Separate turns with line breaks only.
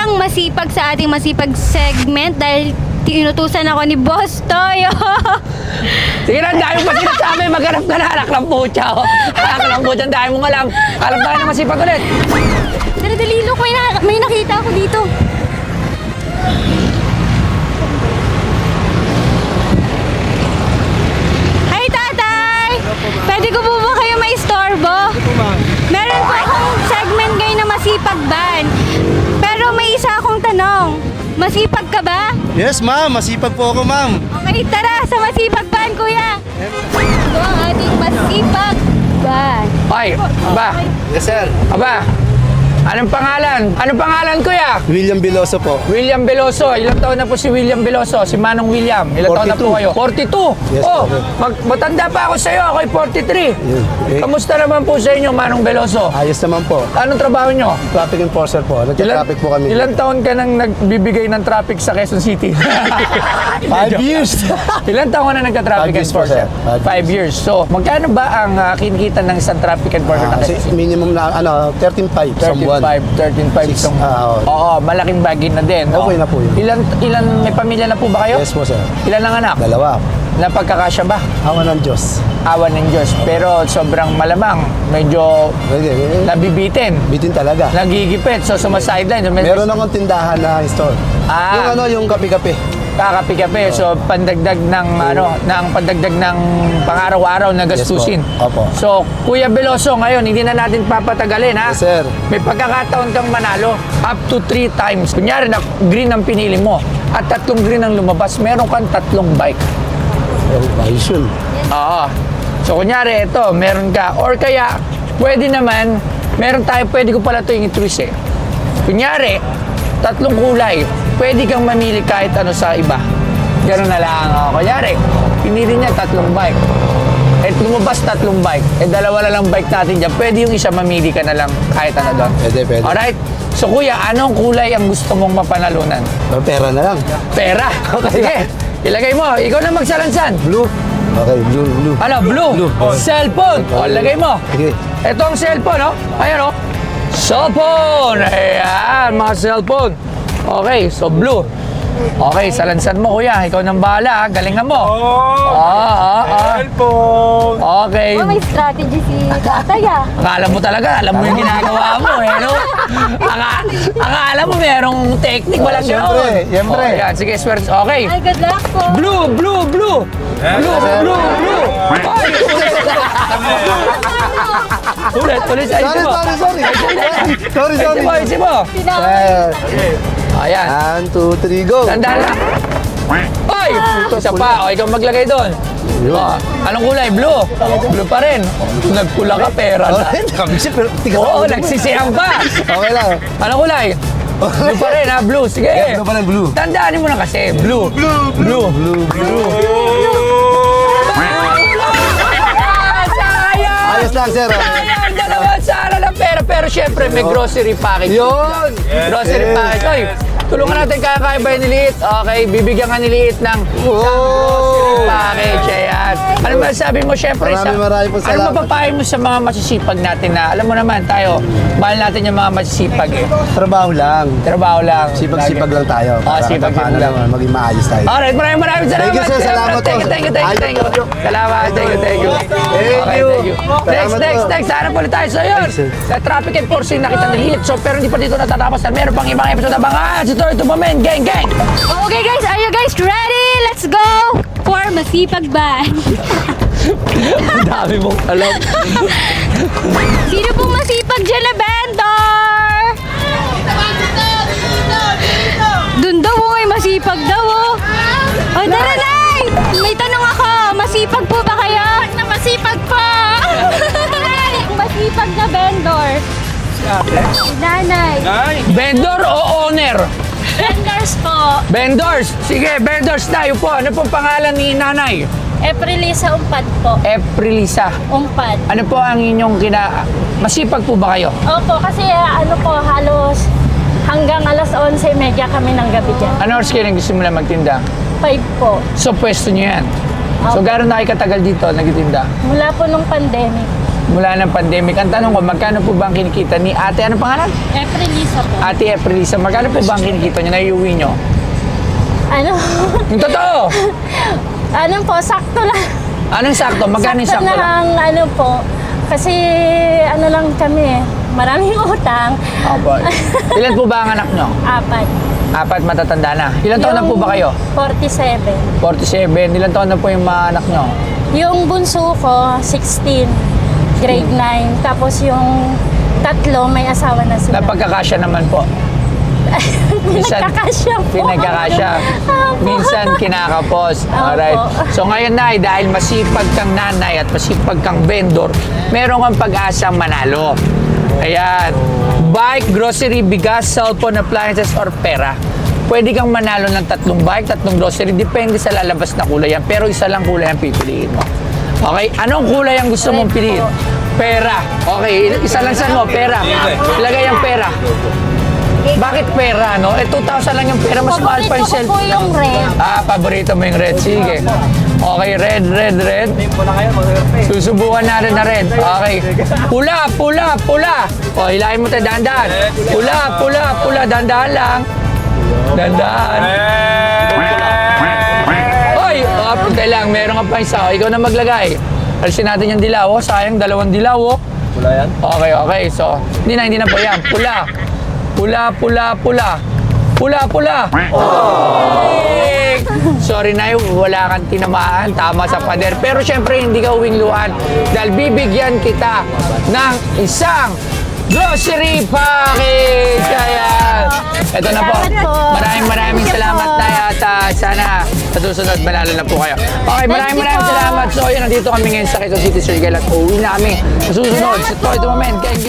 talagang masipag sa ating masipag segment dahil inutusan ako ni Boss Toyo.
Sige na, dahil mo pa sinasabi, maghanap ka na, anak ng pucha. Anak ng pucha, dahil mong alam. Alam tayo na masipag ulit.
Dali, look, may nakita ako dito. Hi, Tatay! Pwede ko po ba kayo maistorbo? Meron po akong segment ngayon na masipag ban. Pero may isa akong tanong. Masipag ka ba?
Yes, ma'am. Masipag po ako, ma'am.
Okay, tara sa masipag ban, kuya. Ito ang ating masipag ban.
Hoy, aba,
Yes, sir.
aba. Anong pangalan? Anong pangalan, kuya?
William Veloso po.
William Veloso. Ilang taon na po si William Veloso? Si Manong William. Ilang taon na po
42.
kayo? 42.
Yes,
Oh,
okay.
matanda pa ako sa iyo. Ako'y 43.
Yun. Eh,
Kamusta naman po sa inyo, Manong Veloso?
ayos naman po.
Anong trabaho nyo?
Traffic enforcer po. Nagka-traffic po kami.
Ilang taon ka nang nagbibigay ng traffic sa Quezon City?
5 years.
Ilang taon ka na nagka-traffic
5 years po,
enforcer?
sir.
5 years. So, magkano ba ang kinikita ng isang traffic enforcer na
Kasi
Quezon City?
minimum na 13.5 sa buwan.
13.5 isang
oo.
Oo, malaking bagay na din.
Okay na po yun.
Ilan, may pamilya na po ba kayo?
Yes po, sir.
Ilan ang anak?
2.
Napagkakasya ba?
Awan ng Diyos.
Awan ng Diyos. Pero sobrang malamang, medyo
Pwede.
nabibitin,
Bitin talaga.
nagigipit. So, sumasideline.
Meron akong tindahan na store.
Ah.
Yung kape-kape.
Kakapi-kape. So, pandagdag ng, pandagdag ng pang-araw-araw na gastusin.
Yes po. Opo.
So, Kuya Veloso, ngayon, hindi na natin papatagalin, ha?
Yes, sir.
May pagkakataon kang manalo up to 3 times. Kunyari na green ang pinili mo at 3 green ang lumabas, meron kang 3 bike.
Ayos yun.
Oo. So, kunyari, ito, meron ka. Or kaya, pwede naman, pwede ko pala ito yung i-twist eh. Kunyari, 3 kulay, pwede kang mamili kahit ano sa iba. Ganun na lang. Kunyari, pinili niya 3 bike. Eh, lumabas 3 bike. Eh, 2 na lang bike natin dyan. Pwede yung isa mamili ka na lang kahit ano doon.
Pwede.
Alright? So, kuya, anong kulay ang gusto mong mapanalunan?
Pera na lang.
Pera. Sige, ilagay mo. Ikaw na magsalansan.
Blue. Okay, blue.
Ano, blue?
Blue.
Cellphone. O, lagay mo.
Sige.
Ito ang cellphone, no? Ayan, oh. Cellphone. Ayan, mga cellphone. Okay, so blue. Okay, salansan mo, kuya. Ikaw nang bahala, ha? Galingan mo.
Cellphone!
Okay.
Oh, may strategy si Tatay, ah.
Akala mo talaga, alam mo yung ginagawa mo, eh, no? Akala mo merong technique, walang
Siyempre,
gano'n.
siyempre.
Oh, yan, sige, swear. Okay.
Ay, good luck po.
Blue. Blue. Ay, ulit. Ay,
Sorry.
Ayusin mo.
Sir.
Ayan.
1, 2, 3, go.
Tandaan lang. Oy! Isa pa. O, ikaw maglagay doon. O, anong kulay? Blue. Blue pa rin. Nagpula ka, pera na.
Nakabisi, pero tigas
Oo,
ako.
nagsisiyang pa.
Okay lang.
Anong kulay? Blue pa rin, ha? Blue. Sige.
Blue pa rin, blue.
Tandaanin mo na kasi. Blue.
Blue.
Sayang!
Ayos lang, sir.
Sayang! Dalawa sana ng pera. Pero syempre, may grocery package.
Yun.
Grocery
Yes.
package. Oy, tulungan natin kakaiba ni Liit. Okay, bibigyan ka ni Liit ng grocery package. Ayan. Ano ba sabi mo, syempre?
Maraming po
ano
salamat.
mapapahin mo sa mga masisipag natin na, alam mo naman tayo, mahal natin yung mga masisipag eh.
Trabaho lang.
Trabaho lang.
Sipag-sipag lang tayo. Para
sipag
paano
lang.
naman maging maayos tayo.
Alright, maraming salamat.
Thank you, sir. Salamat
Thank you.
po.
Thank you. Salamat. Thank you.
Thank you.
Next. Hanap ulit tayo sa yun.
Sir.
Sa traffic enforcing nakita ni Liit. So, pero hindi pa dito natatapos. Meron pang ibang episode abangan. Si Tori Tumamen. Gang.
Okay, guys. Are you guys ready? Let's go for masipag ban.
Ang dami mong alam.
Sino pong masipag dyan na vendor? Dun daw, ay masipag daw, oh. O, tara, Nay! May tanong ako, masipag po ba kayo? Na masipag po! Masipag na vendor. Nanay.
Vendor o owner?
Vendors po.
Vendors. Sige, vendors tayo po. Ano pong pangalan ni nanay?
Eprilisa Umpad po.
Eprilisa.
Umpad.
Ano po ang inyong masipag po ba kayo?
Opo, kasi ano po, halos hanggang alas 11:30 kami ng gabi dyan.
Ano oras kayo nagsimula magtinda?
5 po.
So, pwesto nyo yan. So,
Opo.
gano'n na kayo katagal dito nagtitinda?
Mula po nung pandemic.
mula ng pandemic. Ang tanong ko, magkano po ba ang kinikita ni ate? Anong pangalan?
April Lisa po.
Ate Aprilisa. Magkano po ba ang kinikita niyo? Naiuwi niyo?
Ano?
Yung totoo!
Ano po, sakto lang.
Anong sakto? Magkano yung
Sakto
sakto lang?
lang, ano po. Kasi ano lang kami, maraming utang.
Opo. Ilan po ba ang anak niyo?
4.
4, matatanda na. Ilan taon na po ba kayo?
47.
47. Ilan taon na po yung mga anak niyo?
Yung bunso ko, 16. Grade 9. Tapos yung tatlo, may asawa na sila.
Napagkakasya naman po.
Pinagkakasya po.
Pinagkakasya.
Opo.
Minsan kinakapos.
Opo.
Alright. So ngayon na, dahil masipag kang nanay at masipag kang vendor, meron kang pag-asang manalo. Ayan. Bike, grocery, bigas, cellphone, appliances, or pera. Pwede kang manalo ng 3 bike, 3 grocery. Depende sa lalabas na kulay yan. Pero isa lang kulay ang pipiliin mo. Okay? Anong kulay ang gusto mong
Red
piliin?
po.
Pera. Okay. Isa lang saan mo? Pera. Ilagay ang pera. Bakit pera, no? 2,000 lang yung pera. Mas mahal pa yung
Paborito ko po
cellphone.
yung red.
Paborito mo yung red. Sige. Okay, red. Susubukan natin na red. Okay. Pula. O, hilahin mo tayo, dahan-dahan. Pula. Dahan-dahan lang. Dahan-dahan. Oy, punta lang. Meron ka pa isa. O, ikaw na maglagay. Alisin natin yung dilaw. Oh, sayang, 2 dilaw. Oh.
Pula yan?
Okay. So, hindi na po yan. Pula. Oh! Sorry na wala kang tinamaan. Tama sa pader. Pero syempre, hindi ka uwing-luhan. Dahil bibigyan kita ng isang grocery package. Ayan. Ito na po.
Salamat po.
Maraming
Thank you
salamat
po.
na at sana sa susunod manalo na po kayo. Okay, maraming
Thank you po.
salamat. So, yun, nandito kami ngayon sa Quezon City, Circle at uuwi na kami sa susunod. Sa Toy to Moment. Gang.